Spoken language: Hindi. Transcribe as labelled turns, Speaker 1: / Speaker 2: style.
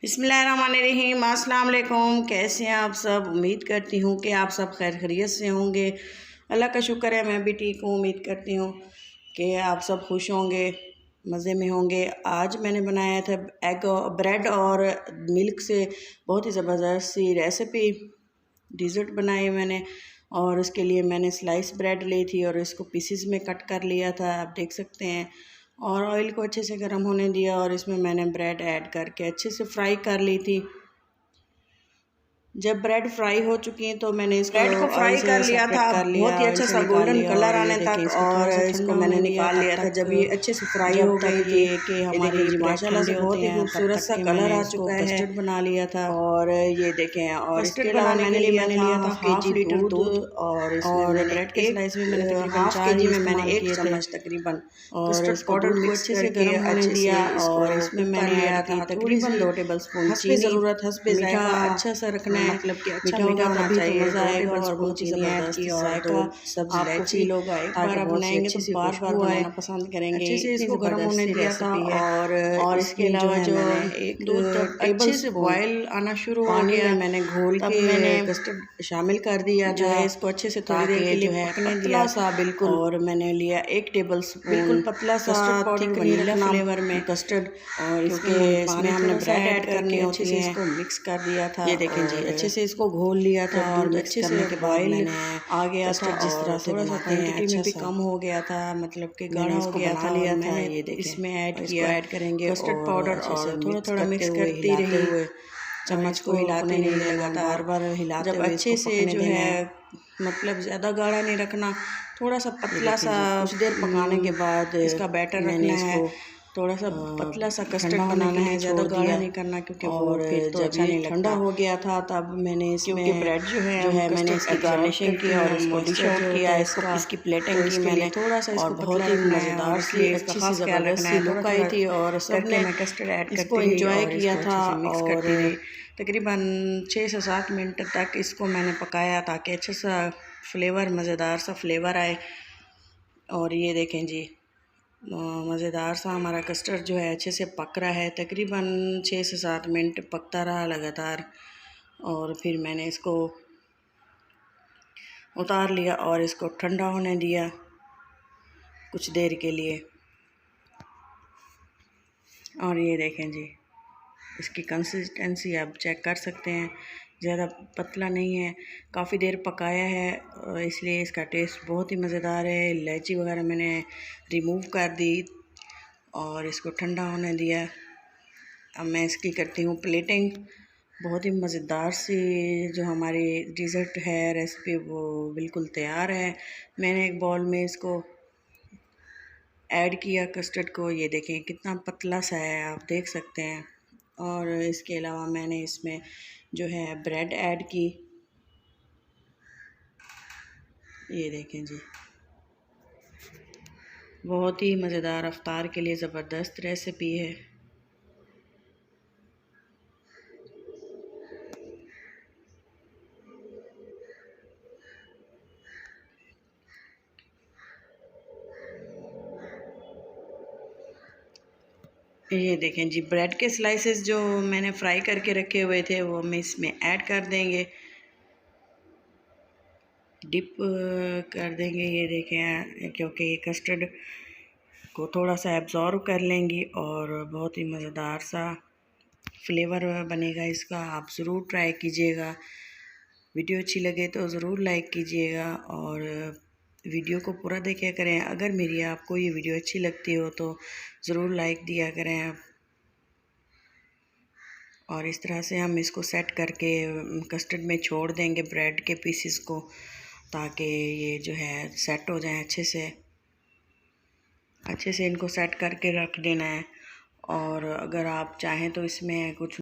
Speaker 1: बिस्मिल्लाहिर्रहमानिर्रहीम। अस्सलाम वालेकुम। कैसे हैं आप सब? उम्मीद करती हूँ कि आप सब खैर खैरियत से होंगे। अल्लाह का शुक्र है, मैं भी ठीक हूँ। उम्मीद करती हूँ कि आप सब खुश होंगे, मज़े में होंगे। आज मैंने बनाया था एग ब्रेड और मिल्क से बहुत ही ज़बरदस्त सी रेसिपी डिज़र्ट बनाई मैंने। और उसके लिए मैंने स्लाइस ब्रेड ली थी और इसको पीसेस में कट कर लिया था, आप देख सकते हैं। और ऑयल को अच्छे से गर्म होने दिया और इसमें मैंने ब्रेड ऐड करके अच्छे से फ्राई कर ली थी। जब ब्रेड फ्राई हो चुकी है तो मैंने इसको
Speaker 2: ब्रेड को फ्राई कर लिया था, बहुत ही अच्छा सा गोल्डन कलर आने तक, और इसको मैंने निकाल लिया था। जब ये अच्छे से फ्राई हो गई थी कि हमारी माशाल्लाह से बहुत ही खूबसूरत सा कलर आ चुका है।
Speaker 1: कस्टर्ड बना लिया था
Speaker 2: और ये देखें, और इसके अलावा
Speaker 1: मैंने लिया था
Speaker 2: हाफ लीटर दूध, और
Speaker 1: ब्रेड के स्लाइस में मैंने तकरीबन
Speaker 2: हाफ
Speaker 1: 4
Speaker 2: केजी में मैंने
Speaker 1: इस्तेमाल
Speaker 2: 1
Speaker 1: किए थे।
Speaker 2: चम्मच तकरीबन
Speaker 1: और
Speaker 2: कस्टर्ड पाउडर
Speaker 1: को
Speaker 2: मिक्स
Speaker 1: अच्छे से
Speaker 2: करके
Speaker 1: गर्म होने दिया और इसमें मैंने
Speaker 2: लिया
Speaker 1: ऐड
Speaker 2: था
Speaker 1: की
Speaker 2: तकरीबन 2 टेबलस्पून चीनी।
Speaker 1: ज़रूरत हस्बे
Speaker 2: मीठा
Speaker 1: जायका अच्छा सा रखना है,
Speaker 2: मतलब कि अच्छा
Speaker 1: मीठा
Speaker 2: होना
Speaker 1: तभी तो
Speaker 2: चाहिए।
Speaker 1: मज़ा
Speaker 2: 2
Speaker 1: आएगा। और
Speaker 2: टेबलस्पून
Speaker 1: बहुत ही
Speaker 2: चीनी ऐड
Speaker 1: ज़बरदस्त
Speaker 2: की और
Speaker 1: जायका
Speaker 2: 2 सब्ज़
Speaker 1: आपको
Speaker 2: इलायची,
Speaker 1: फील होगा एक बार आप बनाएंगे तो बार बार बनाना पसंद करेंगे।
Speaker 2: अच्छे से इसको गर्म होने दिया था।
Speaker 1: और इसके अलावा जो दूध जब अच्छे से बॉयल आना शुरू हो गया
Speaker 2: मैंने घोल
Speaker 1: तब
Speaker 2: के
Speaker 1: मैंने
Speaker 2: कस्टर्ड शामिल कर दिया
Speaker 1: जो
Speaker 2: था,
Speaker 1: है इसको अच्छे से थोड़ी देर के लिए पकने दिया
Speaker 2: सा बिल्कुल।
Speaker 1: और मैंने लिया 1 टेबलस्पून
Speaker 2: बिल्कुल पतला सा
Speaker 1: custard powder
Speaker 2: thick
Speaker 1: vanilla flavour में
Speaker 2: कस्टर्ड,
Speaker 1: और
Speaker 2: इसमें हमने ब्रेड ऐड करनी
Speaker 1: अच्छे
Speaker 2: होती
Speaker 1: से
Speaker 2: है।
Speaker 1: इसको मिक्स कर दिया था।
Speaker 2: ये देखें जी,
Speaker 1: और
Speaker 2: अच्छे से इसको घोल लिया था और
Speaker 1: दूध
Speaker 2: मिक्स
Speaker 1: अच्छे
Speaker 2: करने
Speaker 1: से
Speaker 2: के बाद
Speaker 1: बॉयल
Speaker 2: मैंने
Speaker 1: आ गया था
Speaker 2: कस्टर्ड जिस तरह से
Speaker 1: थोड़ा सा
Speaker 2: बनाते हैं
Speaker 1: क्वांटिटी में भी
Speaker 2: अच्छा
Speaker 1: कम हो गया था, मतलब कि
Speaker 2: मैंने
Speaker 1: गाढ़ा हो
Speaker 2: इसको
Speaker 1: गया
Speaker 2: बना
Speaker 1: था।
Speaker 2: लिया
Speaker 1: और
Speaker 2: था।
Speaker 1: मैंने
Speaker 2: ये देखें,
Speaker 1: इसमें ऐड
Speaker 2: इसको
Speaker 1: किया
Speaker 2: ऐड करेंगे
Speaker 1: कस्टर्ड पाउडर और थोड़ा थोड़ा मिक्स करती
Speaker 2: हिलाते
Speaker 1: रही
Speaker 2: हुए, चम्मच को हिलाते नहीं देना,
Speaker 1: लगातार।
Speaker 2: बार हिलाते
Speaker 1: जब
Speaker 2: हुए
Speaker 1: अच्छे
Speaker 2: इसको
Speaker 1: से
Speaker 2: पकने
Speaker 1: जो
Speaker 2: देना
Speaker 1: है मतलब ज़्यादा गाढ़ा नहीं रखना, थोड़ा सा
Speaker 2: ये
Speaker 1: पतला
Speaker 2: देखिए
Speaker 1: सा
Speaker 2: जी, कुछ देर पकाने के बाद
Speaker 1: इसका बैटर
Speaker 2: मैंने
Speaker 1: रखना है।
Speaker 2: इसको
Speaker 1: थोड़ा सा पतला सा कस्टर्ड
Speaker 2: ठंडा होने
Speaker 1: बनाना
Speaker 2: के
Speaker 1: है,
Speaker 2: लिए
Speaker 1: ज़्यादा
Speaker 2: छोड़
Speaker 1: गाढ़ा
Speaker 2: दिया।
Speaker 1: नहीं करना क्योंकि वो
Speaker 2: और
Speaker 1: फिर तो
Speaker 2: जब
Speaker 1: अच्छा
Speaker 2: ये
Speaker 1: नहीं
Speaker 2: ठंडा
Speaker 1: लगता।
Speaker 2: हो गया था तब मैंने इसमें
Speaker 1: क्योंकि ब्रेड जो है
Speaker 2: मैंने इसकी गार्निशिंग की और इसको डिश आउट किया, इसकी प्लेटिंग की मैंने,
Speaker 1: थोड़ा सा
Speaker 2: और
Speaker 1: इसको
Speaker 2: बहुत ही मज़ेदार सी
Speaker 1: इसका
Speaker 2: अच्छी सी
Speaker 1: खास ख्याल
Speaker 2: ज़बरदस्त
Speaker 1: रखना
Speaker 2: सी
Speaker 1: है।
Speaker 2: लुक आई थी और सबने
Speaker 1: मैं कस्टर्ड ऐड
Speaker 2: इसको
Speaker 1: करती रही
Speaker 2: एंजॉय
Speaker 1: और
Speaker 2: किया
Speaker 1: इसको
Speaker 2: था।
Speaker 1: अच्छे से मिक्स
Speaker 2: और
Speaker 1: करती रही। तकरीबन 6 से 7 मिनट तक इसको मैंने पकाया ताकि अच्छा सा फ्लेवर, मज़ेदार सा फ्लेवर आए। और ये देखें जी, मज़ेदार सा हमारा कस्टर्ड जो है अच्छे से पक रहा है। तकरीबन 6 से 7 मिनट पकता रहा लगातार और फिर मैंने इसको उतार लिया और इसको ठंडा होने दिया कुछ देर के लिए। और ये देखें जी, इसकी कंसिस्टेंसी आप चेक कर सकते हैं, ज़्यादा पतला नहीं है, काफ़ी देर पकाया है इसलिए इसका टेस्ट बहुत ही मज़ेदार है। इलायची वगैरह मैंने रिमूव कर दी और इसको ठंडा होने दिया। अब मैं इसकी करती हूँ प्लेटिंग। बहुत ही मज़ेदार सी जो हमारी डिज़र्ट है रेसिपी वो बिल्कुल तैयार है। मैंने एक बाउल में इसको ऐड किया कस्टर्ड को, ये देखें कितना पतला सा है, आप देख सकते हैं। और इसके अलावा मैंने इसमें जो है ब्रेड ऐड की, ये देखें जी, बहुत ही मज़ेदार अफ्तार के लिए ज़बरदस्त रेसिपी है। ये देखें जी, ब्रेड के स्लाइसेस जो मैंने फ्राई करके रखे हुए थे वो हम इसमें ऐड कर देंगे, डिप कर देंगे। ये देखें, क्योंकि ये कस्टर्ड को थोड़ा सा एब्जॉर्व कर लेंगी और बहुत ही मज़ेदार सा फ्लेवर बनेगा इसका। आप ज़रूर ट्राई कीजिएगा। वीडियो अच्छी लगे तो ज़रूर लाइक कीजिएगा और वीडियो को पूरा देखा करें। अगर मेरी आपको ये वीडियो अच्छी लगती हो तो ज़रूर लाइक दिया करें। और इस तरह से हम इसको सेट करके कस्टर्ड में छोड़ देंगे ब्रेड के पीसेस को, ताकि ये जो है सेट हो जाए अच्छे से इनको सेट करके रख देना है। और अगर आप चाहें तो इसमें कुछ